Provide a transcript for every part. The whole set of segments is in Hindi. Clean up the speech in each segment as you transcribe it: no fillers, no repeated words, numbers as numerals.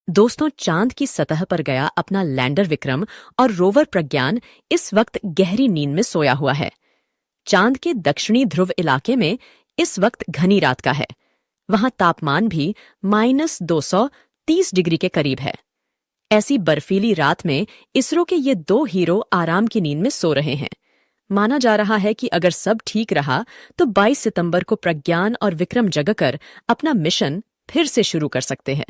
दोस्तों, चांद की सतह पर गया अपना लैंडर विक्रम और रोवर प्रज्ञान इस वक्त गहरी नींद में सोया हुआ है। चांद के दक्षिणी ध्रुव इलाके में इस वक्त घनी रात का है। वहां तापमान भी -230 डिग्री के करीब है। ऐसी बर्फीली रात में इसरो के ये दो हीरो आराम की नींद में सो रहे हैं। माना जा रहा है कि अगर सब ठीक रहा तो 22 सितंबर को प्रज्ञान और विक्रम जगकर अपना मिशन फिर से शुरू कर सकते हैं।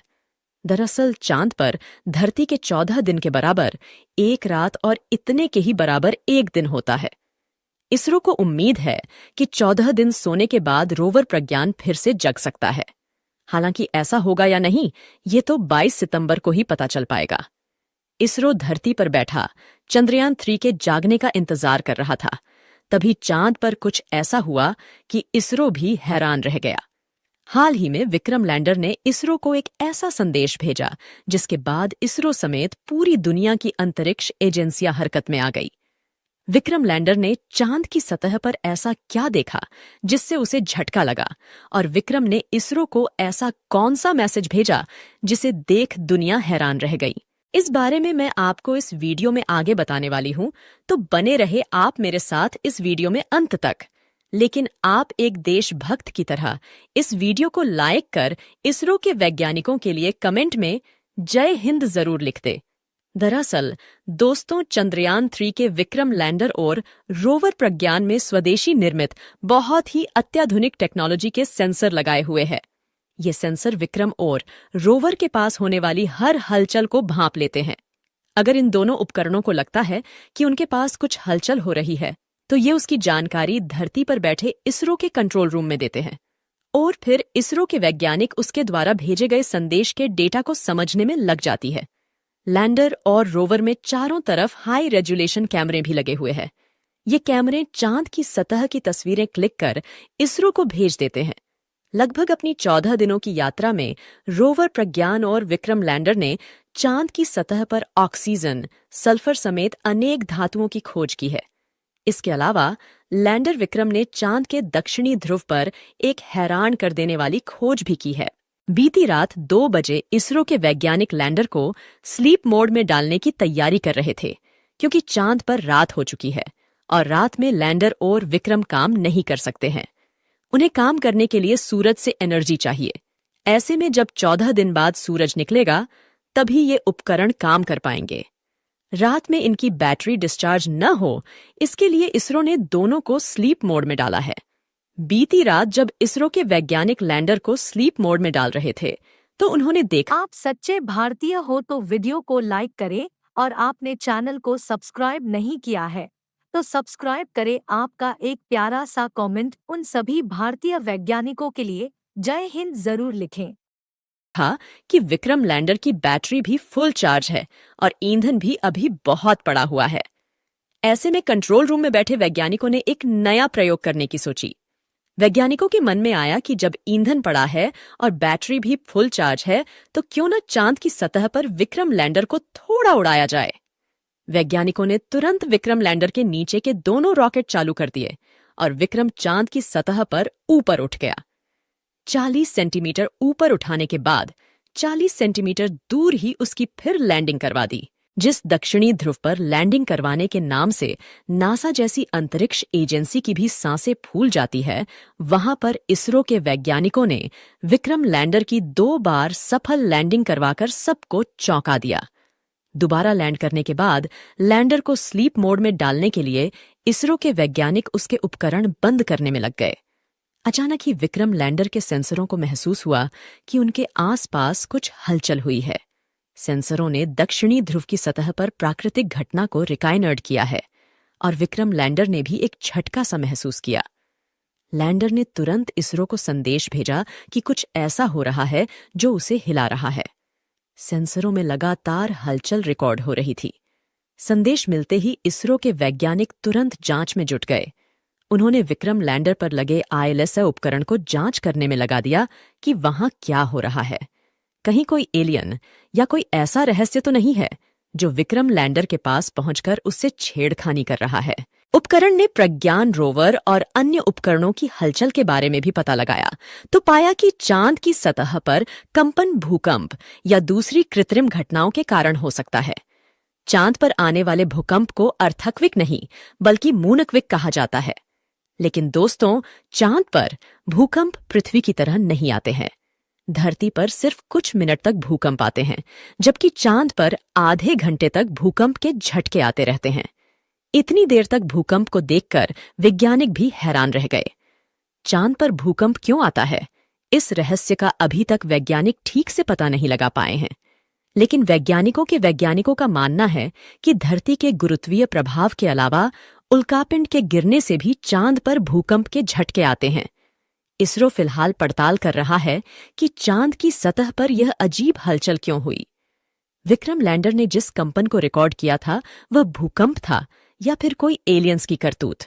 दरअसल चांद पर धरती के 14 दिन के बराबर एक रात और इतने के ही बराबर एक दिन होता है। इसरो को उम्मीद है कि 14 दिन सोने के बाद रोवर प्रज्ञान फिर से जग सकता है। हालांकि ऐसा होगा या नहीं, ये तो 22 सितंबर को ही पता चल पाएगा। इसरो धरती पर बैठा चंद्रयान 3 के जागने का इंतजार कर रहा था। तभी चांद पर कुछ ऐसा हुआ कि इसरो भी हैरान रह गया। हाल ही में विक्रम लैंडर ने इसरो को एक ऐसा संदेश भेजा जिसके बाद इसरो समेत पूरी दुनिया की अंतरिक्ष एजेंसियां हरकत में आ गई। विक्रम लैंडर ने चांद की सतह पर ऐसा क्या देखा जिससे उसे झटका लगा, और विक्रम ने इसरो को ऐसा कौन सा मैसेज भेजा जिसे देख दुनिया हैरान रह गई। इस बारे में मैं आपको इस वीडियो में आगे बताने वाली हूं, तो बने रहे आप मेरे साथ इस वीडियो में अंत तक। लेकिन आप एक देशभक्त की तरह इस वीडियो को लाइक कर इसरो के वैज्ञानिकों के लिए कमेंट में जय हिंद जरूर लिख दे। दरअसल दोस्तों, चंद्रयान 3 के विक्रम लैंडर और रोवर प्रज्ञान में स्वदेशी निर्मित बहुत ही अत्याधुनिक टेक्नोलॉजी के सेंसर लगाए हुए हैं। ये सेंसर विक्रम और रोवर के पास होने वाली हर हलचल को भांप लेते हैं। अगर इन दोनों उपकरणों को लगता है कि उनके पास कुछ हलचल हो रही है तो ये उसकी जानकारी धरती पर बैठे इसरो के कंट्रोल रूम में देते हैं, और फिर इसरो के वैज्ञानिक उसके द्वारा भेजे गए संदेश के डेटा को समझने में लग जाती है। लैंडर और रोवर में चारों तरफ हाई रेजोल्यूशन कैमरे भी लगे हुए हैं। ये कैमरे चांद की सतह की तस्वीरें क्लिक कर इसरो को भेज देते हैं। लगभग अपनी 14 दिनों की यात्रा में रोवर प्रज्ञान और विक्रम लैंडर ने चांद की सतह पर ऑक्सीजन, सल्फर समेत अनेक धातुओं की खोज की है। इसके अलावा लैंडर विक्रम ने चांद के दक्षिणी ध्रुव पर एक हैरान कर देने वाली खोज भी की है। बीती रात 2 बजे इसरो के वैज्ञानिक लैंडर को स्लीप मोड में डालने की तैयारी कर रहे थे, क्योंकि चांद पर रात हो चुकी है और रात में लैंडर और विक्रम काम नहीं कर सकते हैं। उन्हें काम करने के लिए सूरज से एनर्जी चाहिए। ऐसे में जब 14 दिन बाद सूरज निकलेगा तभी ये उपकरण काम कर पाएंगे। रात में इनकी बैटरी डिस्चार्ज न हो, इसके लिए इसरो ने दोनों को स्लीप मोड में डाला है। बीती रात जब इसरो के वैज्ञानिक लैंडर को स्लीप मोड में डाल रहे थे तो उन्होंने देखा। आप सच्चे भारतीय हो तो वीडियो को लाइक करें, और आपने चैनल को सब्सक्राइब नहीं किया है तो सब्सक्राइब करें। आपका एक प्यारा सा कमेंट उन सभी भारतीय वैज्ञानिकों के लिए जय हिंद जरूर लिखें। था कि विक्रम लैंडर की बैटरी भी फुल चार्ज है और ईंधन भी अभी बहुत पड़ा हुआ है। ऐसे में कंट्रोल रूम में बैठे वैज्ञानिकों ने एक नया प्रयोग करने की सोची। वैज्ञानिकों के मन में आया कि जब ईंधन पड़ा है और बैटरी भी फुल चार्ज है तो क्यों न चांद की सतह पर विक्रम लैंडर को थोड़ा उड़ाया जाए। वैज्ञानिकों ने तुरंत विक्रम लैंडर के नीचे के दोनों रॉकेट चालू कर दिए और विक्रम चांद की सतह पर ऊपर उठ गया। 40 सेंटीमीटर ऊपर उठाने के बाद 40 सेंटीमीटर दूर ही उसकी फिर लैंडिंग करवा दी। जिस दक्षिणी ध्रुव पर लैंडिंग करवाने के नाम से नासा जैसी अंतरिक्ष एजेंसी की भी सांसें फूल जाती है, वहां पर इसरो के वैज्ञानिकों ने विक्रम लैंडर की 2 बार सफल लैंडिंग करवाकर सबको चौंका दिया। दोबारा लैंड करने के बाद लैंडर को स्लीप मोड में डालने के लिए इसरो के वैज्ञानिक उसके उपकरण बंद करने में लग गए। अचानक ही विक्रम लैंडर के सेंसरों को महसूस हुआ कि उनके आसपास कुछ हलचल हुई है। सेंसरों ने दक्षिणी ध्रुव की सतह पर प्राकृतिक घटना को रिकॉर्ड किया है और विक्रम लैंडर ने भी एक झटका सा महसूस किया। लैंडर ने तुरंत इसरो को संदेश भेजा कि कुछ ऐसा हो रहा है जो उसे हिला रहा है। सेंसरों में लगातार हलचल रिकॉर्ड हो रही थी। संदेश मिलते ही इसरो के वैज्ञानिक तुरंत जांच में जुट गए। उन्होंने विक्रम लैंडर पर लगे ILS उपकरण को जांच करने में लगा दिया कि वहां क्या हो रहा है। कहीं कोई एलियन या कोई ऐसा रहस्य तो नहीं है जो विक्रम लैंडर के पास पहुंचकर उससे छेड़खानी कर रहा है। उपकरण ने प्रज्ञान रोवर और अन्य उपकरणों की हलचल के बारे में भी पता लगाया तो पाया कि चांद की सतह पर कंपन भूकंप या दूसरी कृत्रिम घटनाओं के कारण हो सकता है। चांद पर आने वाले भूकंप को अर्थक्विक नहीं बल्कि मूनक्विक कहा जाता है। लेकिन दोस्तों, चांद पर भूकंप पृथ्वी की तरह नहीं आते हैं। धरती पर सिर्फ कुछ मिनट तक भूकंप आते हैं, जबकि चांद पर आधे घंटे तक भूकंप के झटके आते रहते हैं। इतनी देर तक भूकंप को देखकर वैज्ञानिक भी हैरान रह गए। चांद पर भूकंप क्यों आता है, इस रहस्य का अभी तक वैज्ञानिक ठीक से पता नहीं लगा पाए हैं। लेकिन वैज्ञानिकों का मानना है कि धरती के गुरुत्वीय प्रभाव के अलावा उल्कापिंड के गिरने से भी चांद पर भूकंप के झटके आते हैं। इसरो फिलहाल पड़ताल कर रहा है कि चांद की सतह पर यह अजीब हलचल क्यों हुई। विक्रम लैंडर ने जिस कंपन को रिकॉर्ड किया था वह भूकंप था या फिर कोई एलियंस की करतूत।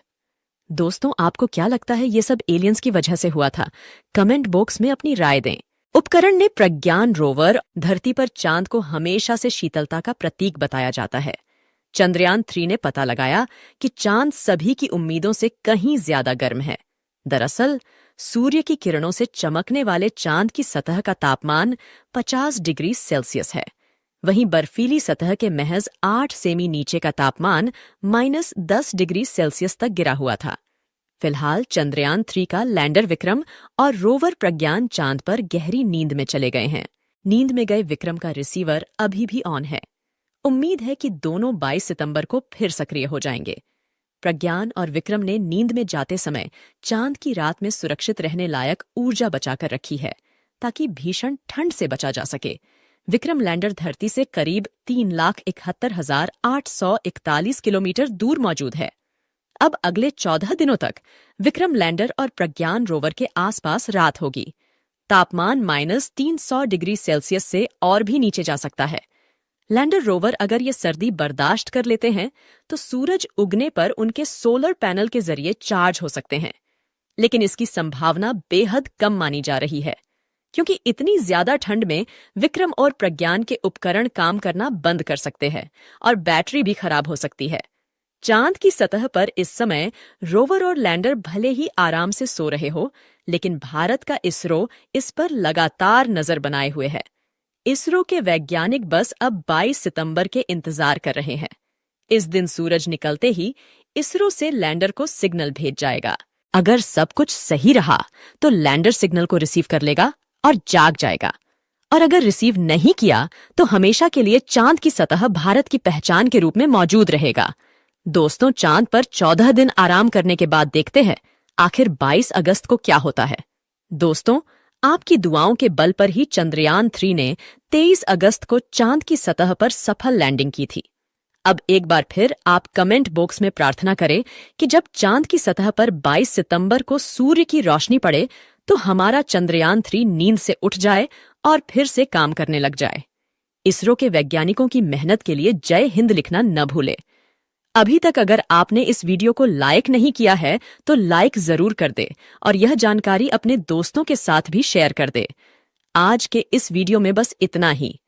दोस्तों, आपको क्या लगता है ये सब एलियंस की वजह से हुआ था? कमेंट बॉक्स में अपनी राय दें। उपकरण ने प्रज्ञान रोवर धरती पर चांद को हमेशा से शीतलता का प्रतीक बताया जाता है। चंद्रयान 3 ने पता लगाया कि चांद सभी की उम्मीदों से कहीं ज्यादा गर्म है। दरअसल सूर्य की किरणों से चमकने वाले चांद की सतह का तापमान 50 डिग्री सेल्सियस है। वहीं बर्फीली सतह के महज 8 सेमी नीचे का तापमान -10 डिग्री सेल्सियस तक गिरा हुआ था। फिलहाल चंद्रयान 3 का लैंडर विक्रम और रोवर प्रज्ञान चांद पर गहरी नींद में चले गए हैं। नींद में गए विक्रम का रिसीवर अभी भी ऑन है। उम्मीद है कि दोनों 22 सितंबर को फिर सक्रिय हो जाएंगे। प्रज्ञान और विक्रम ने नींद में जाते समय चांद की रात में सुरक्षित रहने लायक ऊर्जा बचाकर रखी है ताकि भीषण ठंड से बचा जा सके। विक्रम लैंडर धरती से करीब 3,71,841 किलोमीटर दूर मौजूद है। अब अगले 14 दिनों तक विक्रम लैंडर और प्रज्ञान रोवर के आसपास रात होगी। तापमान -300 डिग्री सेल्सियस से और भी नीचे जा सकता है। लैंडर रोवर अगर ये सर्दी बर्दाश्त कर लेते हैं तो सूरज उगने पर उनके सोलर पैनल के जरिए चार्ज हो सकते हैं। लेकिन इसकी संभावना बेहद कम मानी जा रही है, क्योंकि इतनी ज्यादा ठंड में विक्रम और प्रज्ञान के उपकरण काम करना बंद कर सकते हैं और बैटरी भी खराब हो सकती है। चांद की सतह पर इस समय रोवर और लैंडर भले ही आराम से सो रहे हो, लेकिन भारत का इसरो इस पर लगातार नजर बनाए हुए है। इसरो के वैज्ञानिक बस अब 22 सितंबर के इंतजार कर रहे हैं। इस दिन सूरज निकलते ही इसरो से लैंडर को सिग्नल भेज जाएगा। अगर सब कुछ सही रहा तो लैंडर सिग्नल को रिसीव कर लेगा और जाग जाएगा, और अगर रिसीव नहीं किया तो हमेशा के लिए चांद की सतह भारत की पहचान के रूप में मौजूद रहेगा। दोस्तों, चांद पर 14 दिन आराम करने के बाद देखते हैं आखिर 22 अगस्त को क्या होता है। दोस्तों, आपकी दुआओं के बल पर ही चंद्रयान 3 ने 23 अगस्त को चांद की सतह पर सफल लैंडिंग की थी। अब एक बार फिर आप कमेंट बॉक्स में प्रार्थना करें कि जब चांद की सतह पर 22 सितंबर को सूर्य की रोशनी पड़े तो हमारा चंद्रयान 3 नींद से उठ जाए और फिर से काम करने लग जाए। इसरो के वैज्ञानिकों की मेहनत के लिए जय हिंद लिखना न भूलें। अभी तक अगर आपने इस वीडियो को लाइक नहीं किया है तो लाइक जरूर कर दे और यह जानकारी अपने दोस्तों के साथ भी शेयर कर दे। आज के इस वीडियो में बस इतना ही।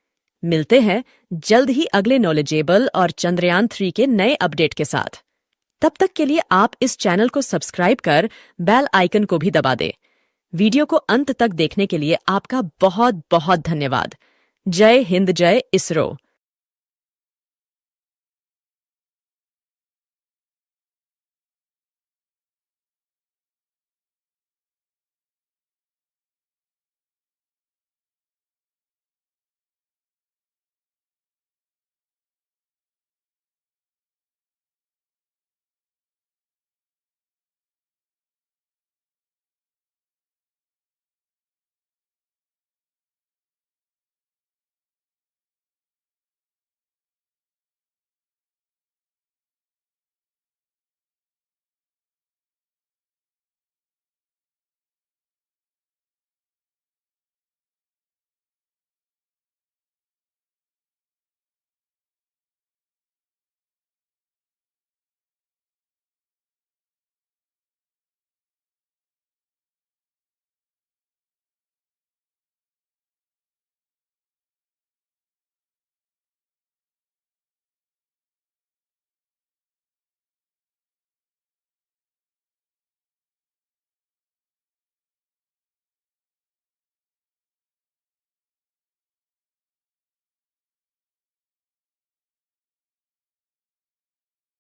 मिलते हैं जल्द ही अगले नॉलेजेबल और चंद्रयान 3 के नए अपडेट के साथ। तब तक के लिए आप इस चैनल को सब्सक्राइब कर बेल आइकन को भी दबा दें। वीडियो को अंत तक देखने के लिए आपका बहुत बहुत धन्यवाद। जय हिंद, जय इसरो।